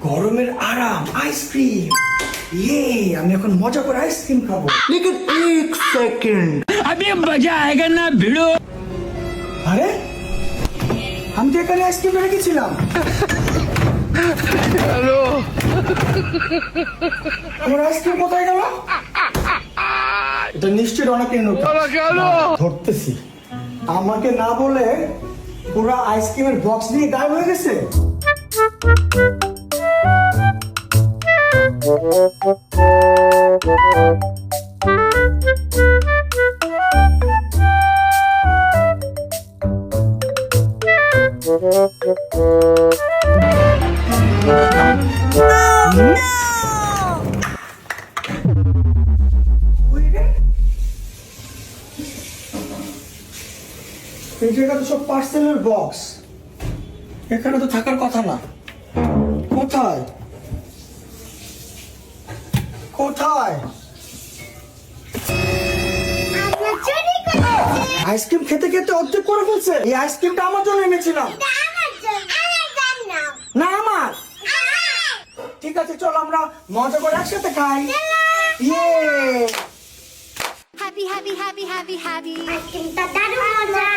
গরমের আরাম আইসক্রিম। ইয়ে, আমি এখন মজা করে আইসক্রিম খাবো। লেকিন এক সেকেন্ড, अभी मजा आएगा ना भिड़ो। আরে আমি তো এখানে আইসক্রিম রেখেছিলাম। হ্যালো, আমার আইসক্রিম কোথায় গেল? এটা নিশ্চয়ই অনেকের নোটা ধরতেছি। আমাকে না বলে পুরো আইসক্রিমের বক্স নিয়ে গায়েব হয়ে গেছে। এই জায়গা তো সব পার্সেলের বক্স, এখানে তো থাকার কথা না। কোথায় কোথায়? আইসক্রিম খেতে খেতে অর্ধেক করে ফেলছে। এই আইসক্রিমটা আমার জন্য এনেছিলাম। না আমার। ঠিক আছে, চলো আমরা মজা করে একসাথে খাই। ইয়ে, Happy, happy, happy, happy, happy. Aiskim ta daru moja.